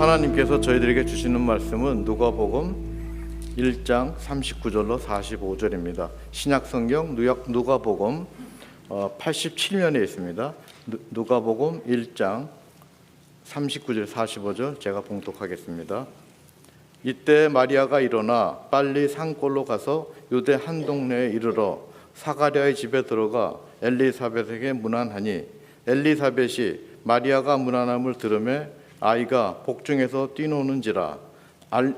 하나님께서 저희들에게 주시는 말씀은 누가복음 1장 39절로 45절입니다. 신약성경 누가복음 87면에 있습니다. 누가복음 1장 39절 45절 제가 봉독하겠습니다. 이때 마리아가 일어나 빨리 산골로 가서 유대 한 동네에 이르러 사가랴의 집에 들어가 엘리사벳에게 문안하니 엘리사벳이 마리아가 문안함을 들으매 아이가 복중에서 뛰노는지라.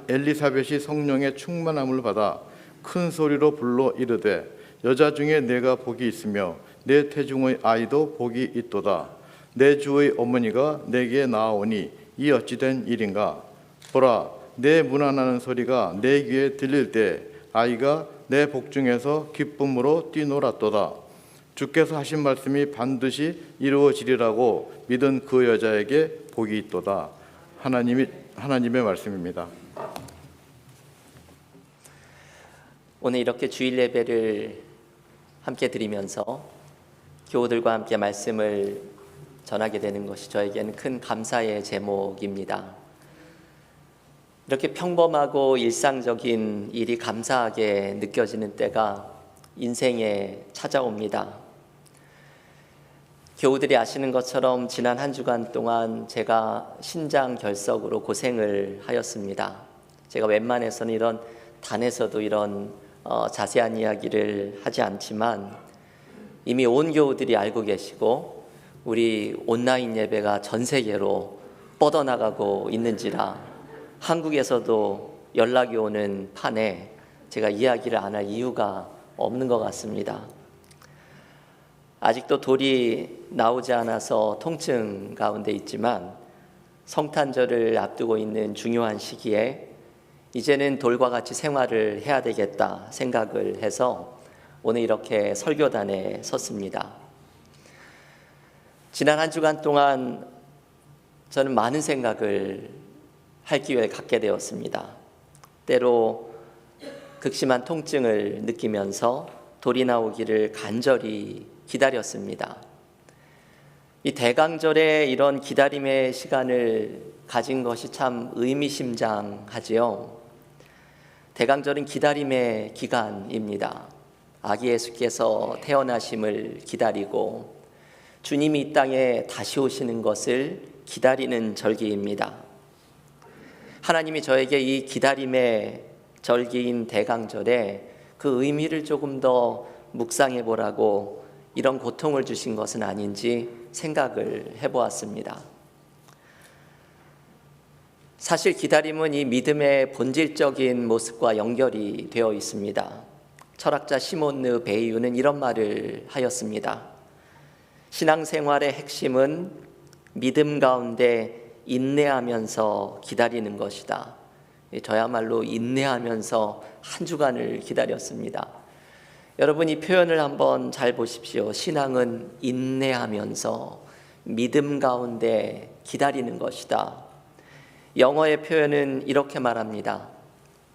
엘리사벳이 성령의 충만함을 받아 큰 소리로 불러 이르되 여자 중에 내가 복이 있으며 내 태중의 아이도 복이 있도다. 내 주의 어머니가 내게 나아오니 이 어찌된 일인가. 보라, 내 문안하는 소리가 내 귀에 들릴 때 아이가 내 복중에서 기쁨으로 뛰놀았도다. 주께서 하신 말씀이 반드시 이루어지리라고 믿은 그 여자에게 복이 있도다. 하나님의 말씀입니다. 오늘 이렇게 주일 예배를 함께 드리면서 교우들과 함께 말씀을 전하게 되는 것이 저에게는 큰 감사의 제목입니다. 이렇게 평범하고 일상적인 일이 감사하게 느껴지는 때가 인생에 찾아옵니다. 교우들이 아시는 것처럼 지난 한 주간 동안 제가 신장 결석으로 고생을 하였습니다. 제가 웬만해서는 이런 단에서도 이런 자세한 이야기를 하지 않지만 이미 온 교우들이 알고 계시고 우리 온라인 예배가 전 세계로 뻗어나가고 있는지라 한국에서도 연락이 오는 판에 제가 이야기를 안 할 이유가 없는 것 같습니다. 아직도 돌이 나오지 않아서 통증 가운데 있지만 성탄절을 앞두고 있는 중요한 시기에 이제는 돌과 같이 생활을 해야 되겠다 생각을 해서 오늘 이렇게 설교단에 섰습니다. 지난 한 주간 동안 저는 많은 생각을 할 기회를 갖게 되었습니다. 때로 극심한 통증을 느끼면서 돌이 나오기를 간절히 기다렸습니다. 이 대강절에 이런 기다림의 시간을 가진 것이 참 의미심장하지요. 대강절은 기다림의 기간입니다. 아기 예수께서 태어나심을 기다리고 주님이 이 땅에 다시 오시는 것을 기다리는 절기입니다. 하나님이 저에게 이 기다림의 절기인 대강절에 그 의미를 조금 더 묵상해 보라고 이런 고통을 주신 것은 아닌지 생각을 해보았습니다. 사실 기다림은 이 믿음의 본질적인 모습과 연결이 되어 있습니다. 철학자 시몬 르 베이유는 이런 말을 하였습니다. 신앙생활의 핵심은 믿음 가운데 인내하면서 기다리는 것이다. 저야말로 인내하면서 한 주간을 기다렸습니다. 여러분 이 표현을 한번 잘 보십시오. 신앙은 인내하면서 믿음 가운데 기다리는 것이다. 영어의 표현은 이렇게 말합니다.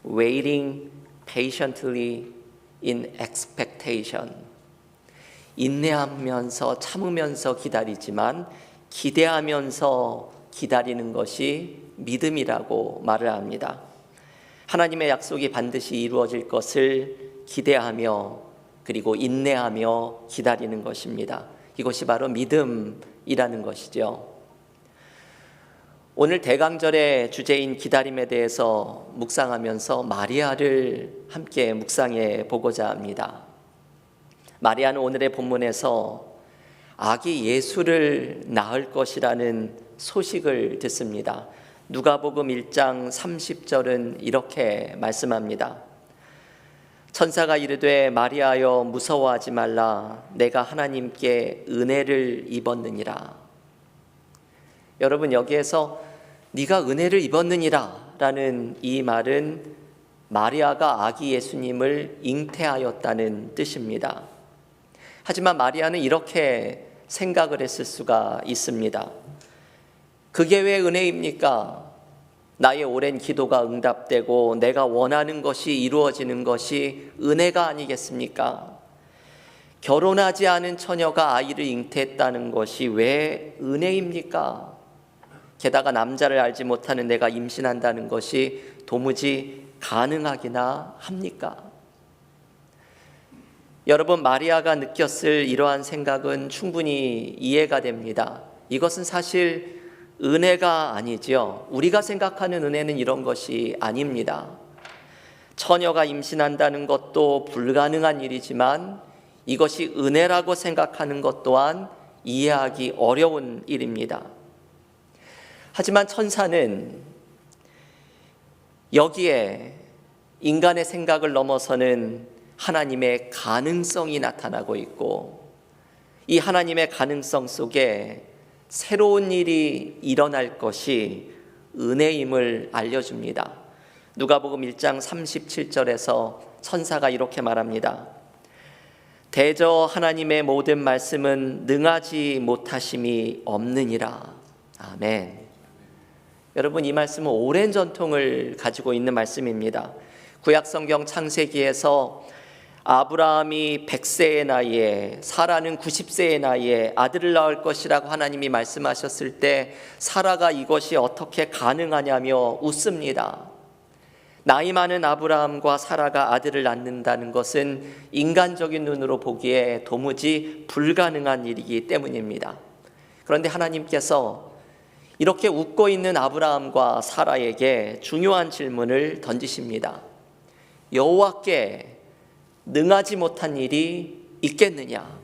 Waiting patiently in expectation. 인내하면서 참으면서 기다리지만 기대하면서 기다리는 것이 믿음이라고 말을 합니다. 하나님의 약속이 반드시 이루어질 것을 기대하며 그리고 인내하며 기다리는 것입니다. 이것이 바로 믿음이라는 것이죠. 오늘 대강절의 주제인 기다림에 대해서 묵상하면서 마리아를 함께 묵상해 보고자 합니다. 마리아는 오늘의 본문에서 아기 예수를 낳을 것이라는 소식을 듣습니다. 누가복음 1장 30절은 이렇게 말씀합니다. 천사가 이르되 마리아여 무서워하지 말라. 내가 하나님께 은혜를 입었느니라. 여러분 여기에서 네가 은혜를 입었느니라 라는 이 말은 마리아가 아기 예수님을 잉태하였다는 뜻입니다. 하지만 마리아는 이렇게 생각을 했을 수가 있습니다. 그게 왜 은혜입니까? 나의 오랜 기도가 응답되고 내가 원하는 것이 이루어지는 것이 은혜가 아니겠습니까? 결혼하지 않은 처녀가 아이를 잉태했다는 것이 왜 은혜입니까? 게다가 남자를 알지 못하는 내가 임신한다는 것이 도무지 가능하기나 합니까? 여러분, 마리아가 느꼈을 이러한 생각은 충분히 이해가 됩니다. 이것은 사실 은혜가 아니지요. 우리가 생각하는 은혜는 이런 것이 아닙니다. 처녀가 임신한다는 것도 불가능한 일이지만 이것이 은혜라고 생각하는 것 또한 이해하기 어려운 일입니다. 하지만 천사는 여기에 인간의 생각을 넘어서는 하나님의 가능성이 나타나고 있고, 이 하나님의 가능성 속에 새로운 일이 일어날 것이 은혜임을 알려줍니다. 누가복음 1장 37절에서 천사가 이렇게 말합니다. 대저 하나님의 모든 말씀은 능하지 못하심이 없느니라. 아멘. 여러분, 이 말씀은 오랜 전통을 가지고 있는 말씀입니다. 구약성경 창세기에서 아브라함이 100세의 나이에, 사라는 90세의 나이에 아들을 낳을 것이라고 하나님이 말씀하셨을 때 사라가 이것이 어떻게 가능하냐며 웃습니다. 나이 많은 아브라함과 사라가 아들을 낳는다는 것은 인간적인 눈으로 보기에 도무지 불가능한 일이기 때문입니다. 그런데 하나님께서 이렇게 웃고 있는 아브라함과 사라에게 중요한 질문을 던지십니다. 여호와께 능하지 못한 일이 있겠느냐?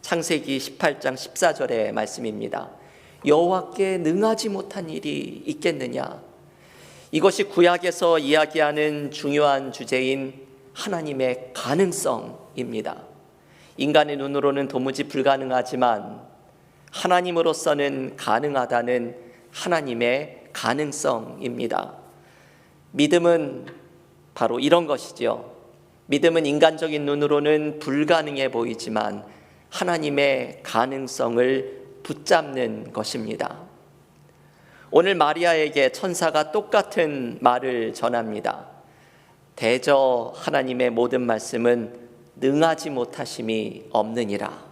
창세기 18장 14절의 말씀입니다. 여호와께 능하지 못한 일이 있겠느냐? 이것이 구약에서 이야기하는 중요한 주제인 하나님의 가능성입니다. 인간의 눈으로는 도무지 불가능하지만 하나님으로서는 가능하다는 하나님의 가능성입니다. 믿음은 바로 이런 것이지요. 믿음은 인간적인 눈으로는 불가능해 보이지만 하나님의 가능성을 붙잡는 것입니다. 오늘 마리아에게 천사가 똑같은 말을 전합니다. 대저 하나님의 모든 말씀은 능하지 못하심이 없느니라.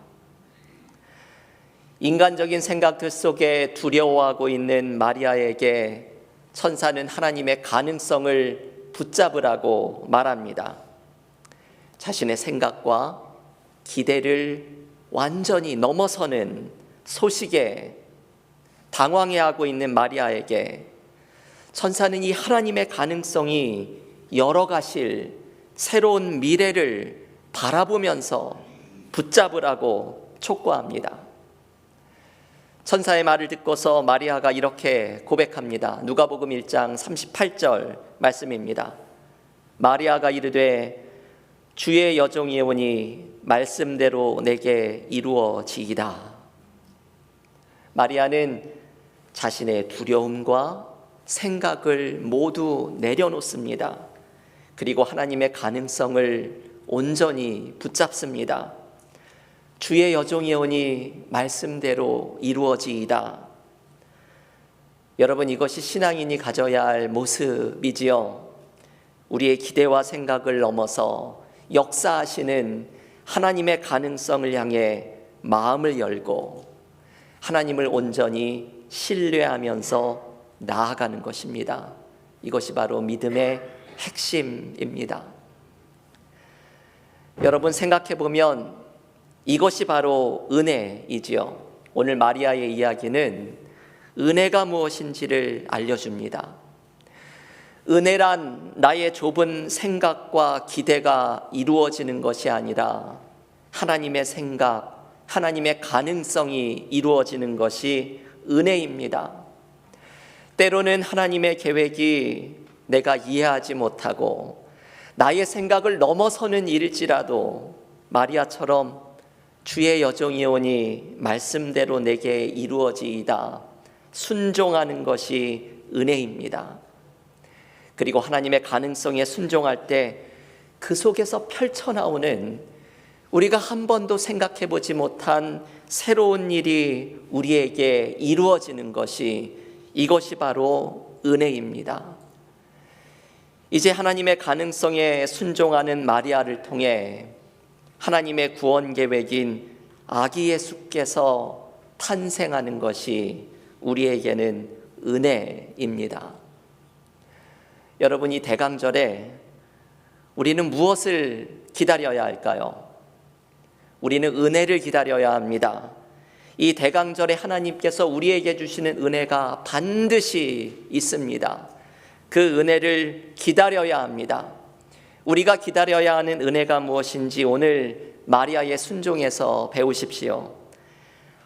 인간적인 생각들 속에 두려워하고 있는 마리아에게 천사는 하나님의 가능성을 붙잡으라고 말합니다. 자신의 생각과 기대를 완전히 넘어서는 소식에 당황해하고 있는 마리아에게 천사는 이 하나님의 가능성이 열어가실 새로운 미래를 바라보면서 붙잡으라고 촉구합니다. 천사의 말을 듣고서 마리아가 이렇게 고백합니다. 누가복음 1장 38절 말씀입니다. 마리아가 이르되 주의 여종이 오니 말씀대로 내게 이루어지이다. 마리아는 자신의 두려움과 생각을 모두 내려놓습니다. 그리고 하나님의 가능성을 온전히 붙잡습니다. 주의 여종이 오니 말씀대로 이루어지이다. 여러분, 이것이 신앙인이 가져야 할 모습이지요. 우리의 기대와 생각을 넘어서 역사하시는 하나님의 가능성을 향해 마음을 열고 하나님을 온전히 신뢰하면서 나아가는 것입니다. 이것이 바로 믿음의 핵심입니다. 여러분, 생각해 보면 이것이 바로 은혜이지요. 오늘 마리아의 이야기는 은혜가 무엇인지를 알려줍니다. 은혜란 나의 좁은 생각과 기대가 이루어지는 것이 아니라 하나님의 생각, 하나님의 가능성이 이루어지는 것이 은혜입니다. 때로는 하나님의 계획이 내가 이해하지 못하고 나의 생각을 넘어서는 일일지라도 마리아처럼 주의 여종이 오니 말씀대로 내게 이루어지이다. 순종하는 것이 은혜입니다. 그리고 하나님의 가능성에 순종할 때 그 속에서 펼쳐나오는 우리가 한 번도 생각해 보지 못한 새로운 일이 우리에게 이루어지는 것이, 이것이 바로 은혜입니다. 이제 하나님의 가능성에 순종하는 마리아를 통해 하나님의 구원 계획인 아기 예수께서 탄생하는 것이 우리에게는 은혜입니다. 여러분, 이 대강절에 우리는 무엇을 기다려야 할까요? 우리는 은혜를 기다려야 합니다. 이 대강절에 하나님께서 우리에게 주시는 은혜가 반드시 있습니다. 그 은혜를 기다려야 합니다. 우리가 기다려야 하는 은혜가 무엇인지 오늘 마리아의 순종에서 배우십시오.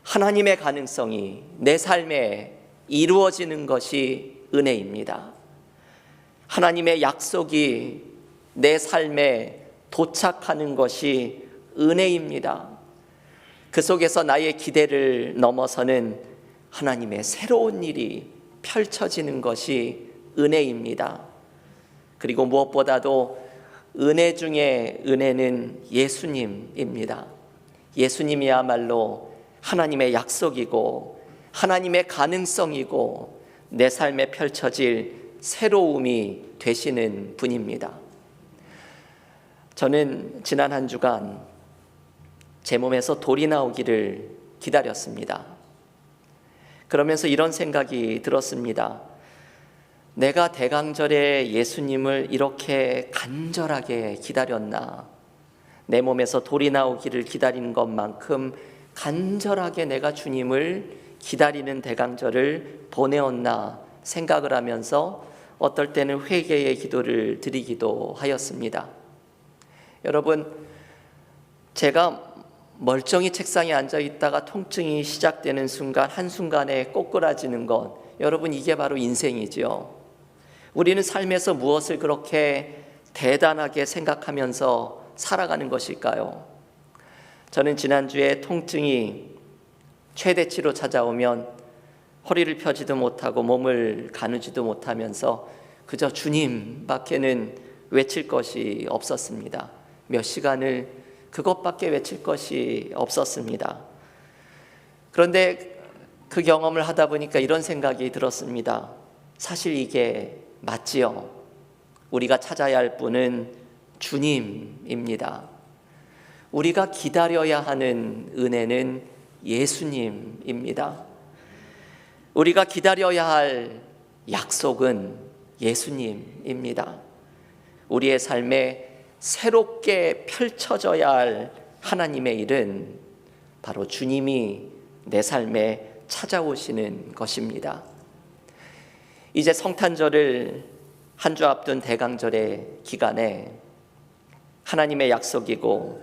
하나님의 가능성이 내 삶에 이루어지는 것이 은혜입니다. 하나님의 약속이 내 삶에 도착하는 것이 은혜입니다. 그 속에서 나의 기대를 넘어서는 하나님의 새로운 일이 펼쳐지는 것이 은혜입니다. 그리고 무엇보다도 은혜 중에 은혜는 예수님입니다. 예수님이야말로 하나님의 약속이고 하나님의 가능성이고 내 삶에 펼쳐질 새로움이 되시는 분입니다. 저는 지난 한 주간 제 몸에서 돌이 나오기를 기다렸습니다. 그러면서 이런 생각이 들었습니다. 내가 대강절에 예수님을 이렇게 간절하게 기다렸나? 내 몸에서 돌이 나오기를 기다리는 것만큼 간절하게 내가 주님을 기다리는 대강절을 보내었나 생각을 하면서 어떨 때는 회개의 기도를 드리기도 하였습니다. 여러분, 제가 멀쩡히 책상에 앉아 있다가 통증이 시작되는 순간, 한순간에 꼬꾸라지는 것, 여러분, 이게 바로 인생이죠. 우리는 삶에서 무엇을 그렇게 대단하게 생각하면서 살아가는 것일까요? 저는 지난주에 통증이 최대치로 찾아오면 허리를 펴지도 못하고 몸을 가누지도 못하면서 그저 주님밖에는 외칠 것이 없었습니다. 몇 시간을 그것밖에 외칠 것이 없었습니다. 그런데 그 경험을 하다 보니까 이런 생각이 들었습니다. 사실 이게 맞지요. 우리가 찾아야 할 분은 주님입니다. 우리가 기다려야 하는 은혜는 예수님입니다. 우리가 기다려야 할 약속은 예수님입니다. 우리의 삶에 새롭게 펼쳐져야 할 하나님의 일은 바로 주님이 내 삶에 찾아오시는 것입니다. 이제 성탄절을 한 주 앞둔 대강절의 기간에 하나님의 약속이고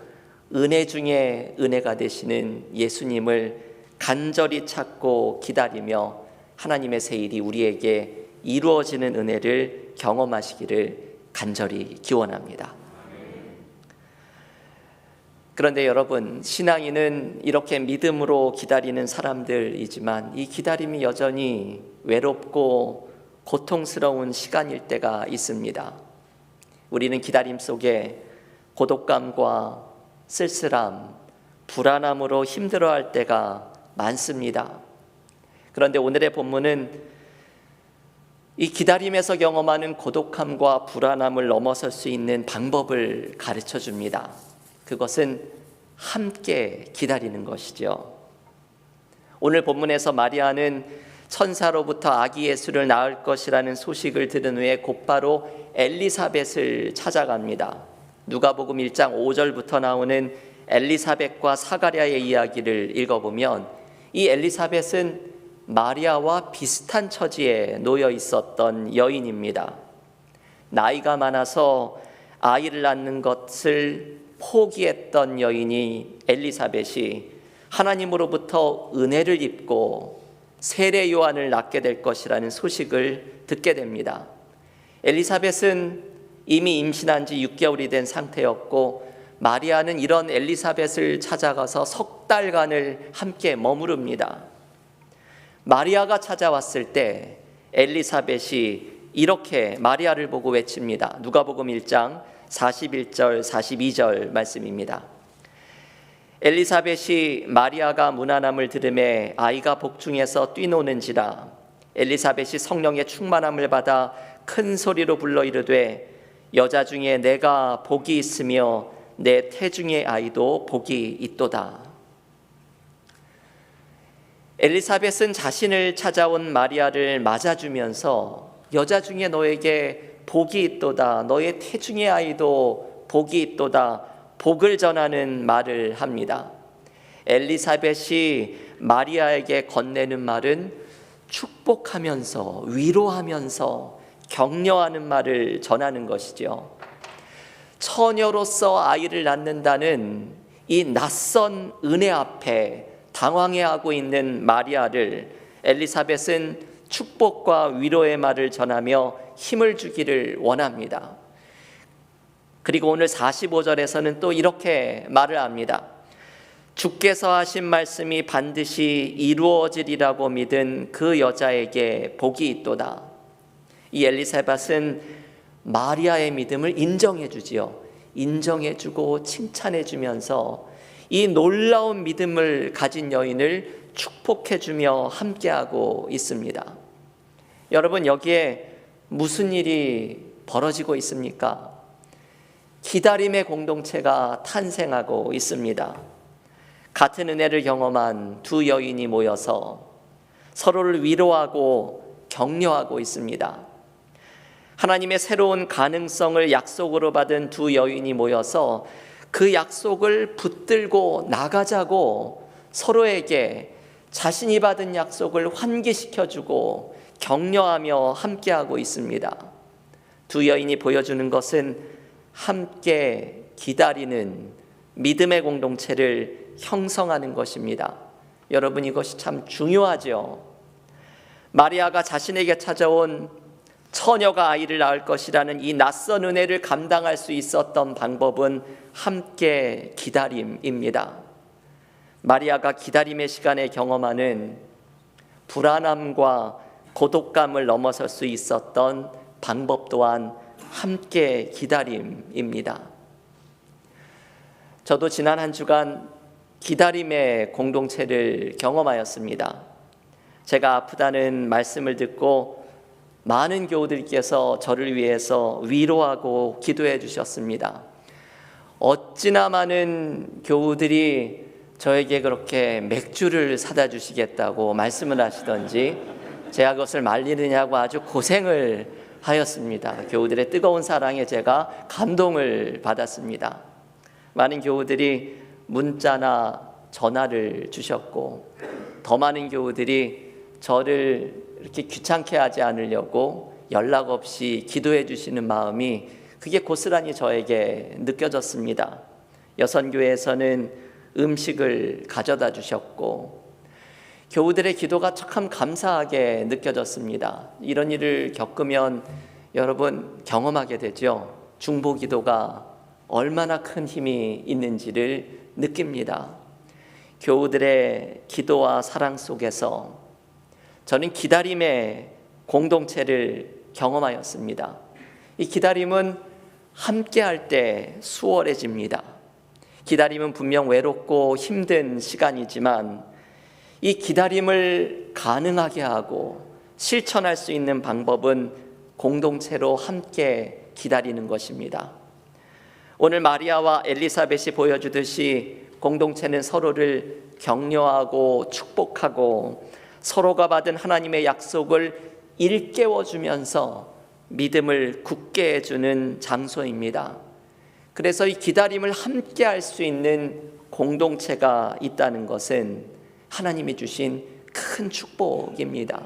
은혜 중에 은혜가 되시는 예수님을 간절히 찾고 기다리며 하나님의 새 일이 우리에게 이루어지는 은혜를 경험하시기를 간절히 기원합니다. 그런데 여러분, 신앙인은 이렇게 믿음으로 기다리는 사람들이지만 이 기다림이 여전히 외롭고 고통스러운 시간일 때가 있습니다. 우리는 기다림 속에 고독감과 쓸쓸함, 불안함으로 힘들어할 때가 많습니다. 그런데 오늘의 본문은 이 기다림에서 경험하는 고독함과 불안함을 넘어설 수 있는 방법을 가르쳐 줍니다. 그것은 함께 기다리는 것이죠. 오늘 본문에서 마리아는 천사로부터 아기 예수를 낳을 것이라는 소식을 들은 후에 곧바로 엘리사벳을 찾아갑니다. 누가복음 1장 5절부터 나오는 엘리사벳과 사가랴의 이야기를 읽어보면 이 엘리사벳은 마리아와 비슷한 처지에 놓여 있었던 여인입니다. 나이가 많아서 아이를 낳는 것을 포기했던 여인이 엘리사벳이 하나님으로부터 은혜를 입고 세례 요한을 낳게 될 것이라는 소식을 듣게 됩니다. 엘리사벳은 이미 임신한 지 6개월이 된 상태였고 마리아는 이런 엘리사벳을 찾아가서 석 달간을 함께 머무릅니다. 마리아가 찾아왔을 때 엘리사벳이 이렇게 마리아를 보고 외칩니다. 누가복음 1장 41절 42절 말씀입니다. 엘리사벳이 마리아가 문안함을 들으매 아이가 복중에서 뛰노는지라. 엘리사벳이 성령의 충만함을 받아 큰 소리로 불러 이르되 여자 중에 내가 복이 있으며 내 태중의 아이도 복이 있도다. 엘리사벳은 자신을 찾아온 마리아를 맞아주면서 여자 중에 너에게 복이 있도다, 너의 태중의 아이도 복이 있도다, 복을 전하는 말을 합니다. 엘리사벳이 마리아에게 건네는 말은 축복하면서 위로하면서 격려하는 말을 전하는 것이죠. 처녀로서 아이를 낳는다는 이 낯선 은혜 앞에 당황해하고 있는 마리아를 엘리사벳은 축복과 위로의 말을 전하며 힘을 주기를 원합니다. 그리고 오늘 45절에서는 또 이렇게 말을 합니다. 주께서 하신 말씀이 반드시 이루어지리라고 믿은 그 여자에게 복이 있도다. 이 엘리사벳은 마리아의 믿음을 인정해 주지요. 인정해 주고 칭찬해 주면서 이 놀라운 믿음을 가진 여인을 축복해 주며 함께하고 있습니다. 여러분, 여기에 무슨 일이 벌어지고 있습니까? 기다림의 공동체가 탄생하고 있습니다. 같은 은혜를 경험한 두 여인이 모여서 서로를 위로하고 격려하고 있습니다. 하나님의 새로운 가능성을 약속으로 받은 두 여인이 모여서 그 약속을 붙들고 나가자고 서로에게 자신이 받은 약속을 환기시켜주고 격려하며 함께하고 있습니다. 두 여인이 보여주는 것은 함께 기다리는 믿음의 공동체를 형성하는 것입니다. 여러분, 이것이 참 중요하죠. 마리아가 자신에게 찾아온 처녀가 아이를 낳을 것이라는 이 낯선 은혜를 감당할 수 있었던 방법은 함께 기다림입니다. 마리아가 기다림의 시간에 경험하는 불안함과 고독감을 넘어설 수 있었던 방법 또한 함께 기다림입니다. 저도 지난 한 주간 기다림의 공동체를 경험하였습니다. 제가 아프다는 말씀을 듣고 많은 교우들께서 저를 위해서 위로하고 기도해 주셨습니다. 어찌나 많은 교우들이 저에게 그렇게 맥주를 사다 주시겠다고 말씀을 하시던지 제가 그것을 말리느냐고 아주 고생을 하였습니다. 교우들의 뜨거운 사랑에 제가 감동을 받았습니다. 많은 교우들이 문자나 전화를 주셨고, 더 많은 교우들이 저를 이렇게 귀찮게 하지 않으려고 연락 없이 기도해 주시는 마음이 그게 고스란히 저에게 느껴졌습니다. 여선교회에서는 음식을 가져다 주셨고, 교우들의 기도가 참 감사하게 느껴졌습니다. 이런 일을 겪으면 여러분 경험하게 되죠. 중보 기도가 얼마나 큰 힘이 있는지를 느낍니다. 교우들의 기도와 사랑 속에서 저는 기다림의 공동체를 경험하였습니다. 이 기다림은 함께할 때 수월해집니다. 기다림은 분명 외롭고 힘든 시간이지만 이 기다림을 가능하게 하고 실천할 수 있는 방법은 공동체로 함께 기다리는 것입니다. 오늘 마리아와 엘리사벳이 보여주듯이 공동체는 서로를 격려하고 축복하고 서로가 받은 하나님의 약속을 일깨워주면서 믿음을 굳게 해주는 장소입니다. 그래서 이 기다림을 함께 할 수 있는 공동체가 있다는 것은 하나님이 주신 큰 축복입니다.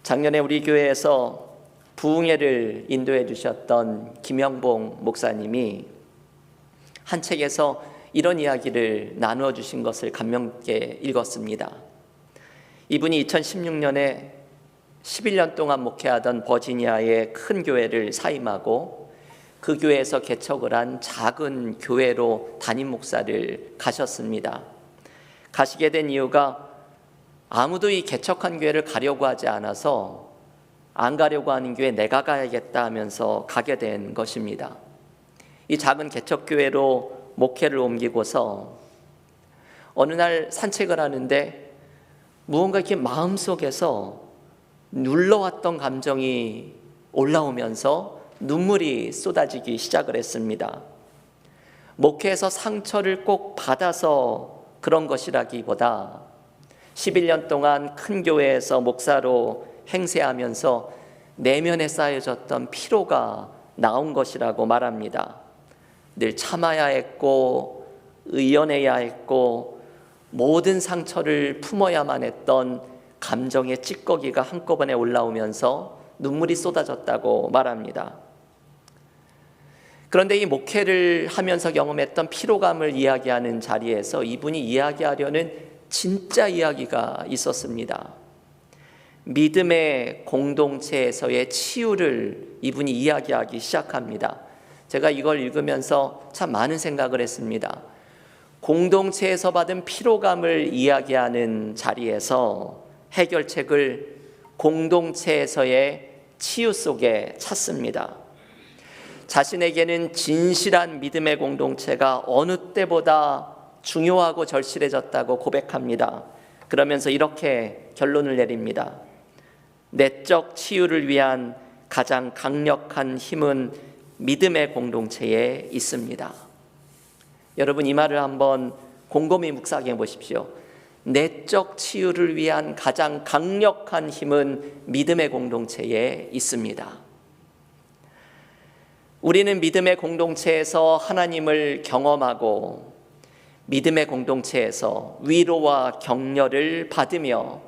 작년에 우리 교회에서 부흥회를 인도해 주셨던 김영봉 목사님이 한 책에서 이런 이야기를 나누어 주신 것을 감명 있게 읽었습니다. 이분이 2016년에 11년 동안 목회하던 버지니아의 큰 교회를 사임하고 그 교회에서 개척을 한 작은 교회로 담임 목사를 가셨습니다. 가시게 된 이유가 아무도 이 개척한 교회를 가려고 하지 않아서 안 가려고 하는 교회 내가 가야겠다 하면서 가게 된 것입니다. 이 작은 개척교회로 목회를 옮기고서 어느 날 산책을 하는데 무언가 이렇게 마음속에서 눌러왔던 감정이 올라오면서 눈물이 쏟아지기 시작을 했습니다. 목회에서 상처를 꼭 받아서 그런 것이라기보다 11년 동안 큰 교회에서 목사로 행세하면서 내면에 쌓여졌던 피로가 나온 것이라고 말합니다. 늘 참아야 했고 의연해야 했고 모든 상처를 품어야만 했던 감정의 찌꺼기가 한꺼번에 올라오면서 눈물이 쏟아졌다고 말합니다. 그런데 이 목회를 하면서 경험했던 피로감을 이야기하는 자리에서 이분이 이야기하려는 진짜 이야기가 있었습니다. 믿음의 공동체에서의 치유를 이분이 이야기하기 시작합니다. 제가 이걸 읽으면서 참 많은 생각을 했습니다. 공동체에서 받은 피로감을 이야기하는 자리에서 해결책을 공동체에서의 치유 속에 찾습니다. 자신에게는 진실한 믿음의 공동체가 어느 때보다 중요하고 절실해졌다고 고백합니다. 그러면서 이렇게 결론을 내립니다. 내적 치유를 위한 가장 강력한 힘은 믿음의 공동체에 있습니다. 여러분, 이 말을 한번 곰곰이 묵상해 보십시오. 내적 치유를 위한 가장 강력한 힘은 믿음의 공동체에 있습니다. 우리는 믿음의 공동체에서 하나님을 경험하고 믿음의 공동체에서 위로와 격려를 받으며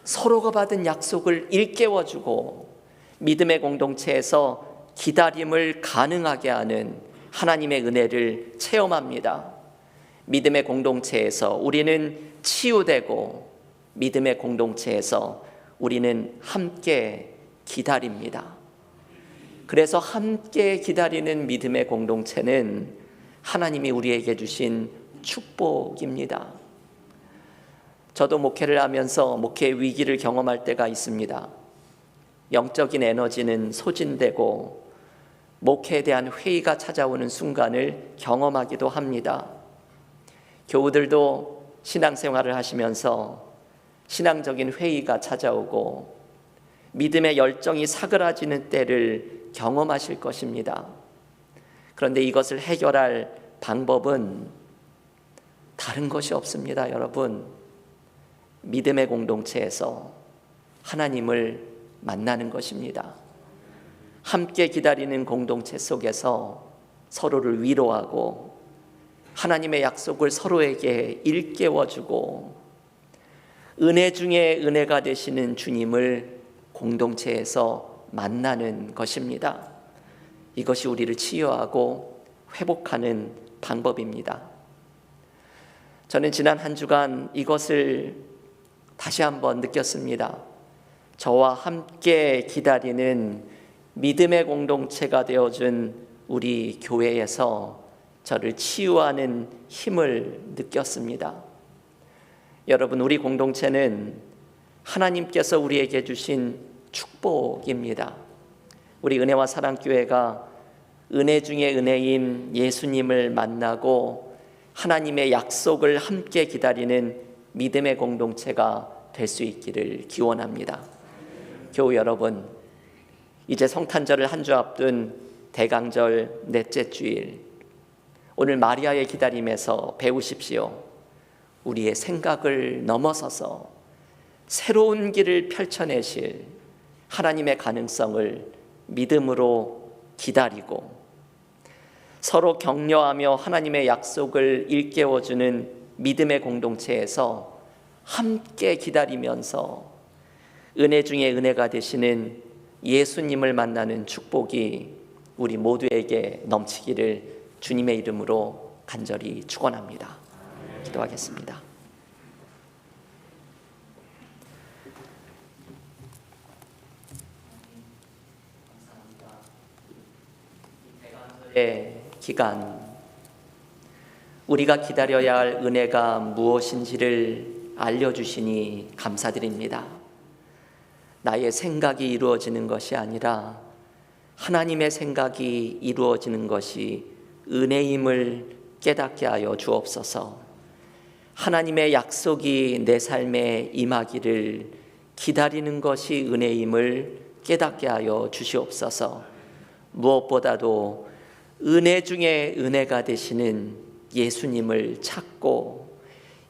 서로가 받은 약속을 일깨워주고 믿음의 공동체에서 기다림을 가능하게 하는 하나님의 은혜를 체험합니다. 믿음의 공동체에서 우리는 치유되고 믿음의 공동체에서 우리는 함께 기다립니다. 그래서 함께 기다리는 믿음의 공동체는 하나님이 우리에게 주신 축복입니다. 저도 목회를 하면서 목회 위기를 경험할 때가 있습니다. 영적인 에너지는 소진되고 목회에 대한 회의가 찾아오는 순간을 경험하기도 합니다. 교우들도 신앙생활을 하시면서 신앙적인 회의가 찾아오고 믿음의 열정이 사그라지는 때를 경험하실 것입니다. 그런데 이것을 해결할 방법은 다른 것이 없습니다, 여러분. 믿음의 공동체에서 하나님을 만나는 것입니다. 함께 기다리는 공동체 속에서 서로를 위로하고 하나님의 약속을 서로에게 일깨워주고 은혜 중에 은혜가 되시는 주님을 공동체에서 만나는 것입니다. 이것이 우리를 치유하고 회복하는 방법입니다. 저는 지난 한 주간 이것을 다시 한번 느꼈습니다. 저와 함께 기다리는 믿음의 공동체가 되어준 우리 교회에서 저를 치유하는 힘을 느꼈습니다. 여러분, 우리 공동체는 하나님께서 우리에게 주신 축복입니다. 우리 은혜와 사랑교회가 은혜 중에 은혜인 예수님을 만나고 하나님의 약속을 함께 기다리는 믿음의 공동체가 될 수 있기를 기원합니다. 교우 여러분, 이제 성탄절을 한 주 앞둔 대강절 넷째 주일, 오늘 마리아의 기다림에서 배우십시오. 우리의 생각을 넘어서서 새로운 길을 펼쳐내실 하나님의 가능성을 믿음으로 기다리고 서로 격려하며 하나님의 약속을 일깨워주는 믿음의 공동체에서 함께 기다리면서 은혜 중에 은혜가 되시는 예수님을 만나는 축복이 우리 모두에게 넘치기를 주님의 이름으로 간절히 축원합니다. 기도하겠습니다. 기간 우리가 기다려야 할 은혜가 무엇인지를 알려주시니 감사드립니다. 나의 생각이 이루어지는 것이 아니라 하나님의 생각이 이루어지는 것이 은혜임을 깨닫게 하여 주옵소서. 하나님의 약속이 내 삶에 임하기를 기다리는 것이 은혜임을 깨닫게 하여 주시옵소서. 무엇보다도 은혜 중에 은혜가 되시는 예수님을 찾고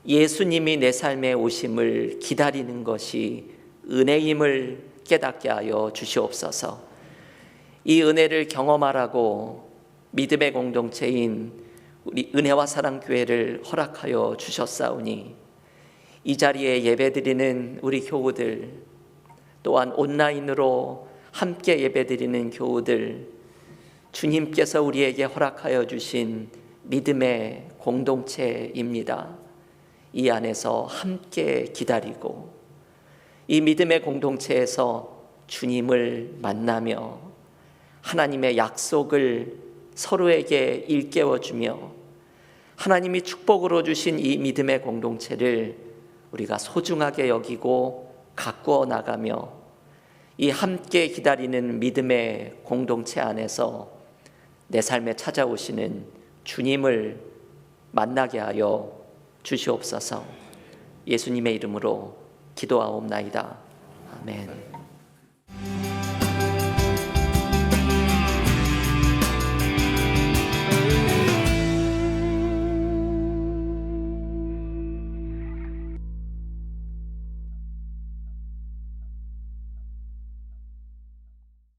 예수님이 내 삶에 오심을 기다리는 것이 은혜임을 깨닫게 하여 주시옵소서. 이 은혜를 경험하라고 믿음의 공동체인 우리 은혜와 사랑 교회를 허락하여 주셨사오니 이 자리에 예배드리는 우리 교우들, 또한 온라인으로 함께 예배드리는 교우들, 주님께서 우리에게 허락하여 주신 믿음의 공동체입니다. 이 안에서 함께 기다리고 이 믿음의 공동체에서 주님을 만나며 하나님의 약속을 서로에게 일깨워주며 하나님이 축복으로 주신 이 믿음의 공동체를 우리가 소중하게 여기고 가꾸어 나가며 이 함께 기다리는 믿음의 공동체 안에서 내 삶에 찾아오시는 주님을 만나게 하여 주시옵소서. 예수님의 이름으로 기도하옵나이다. 아멘.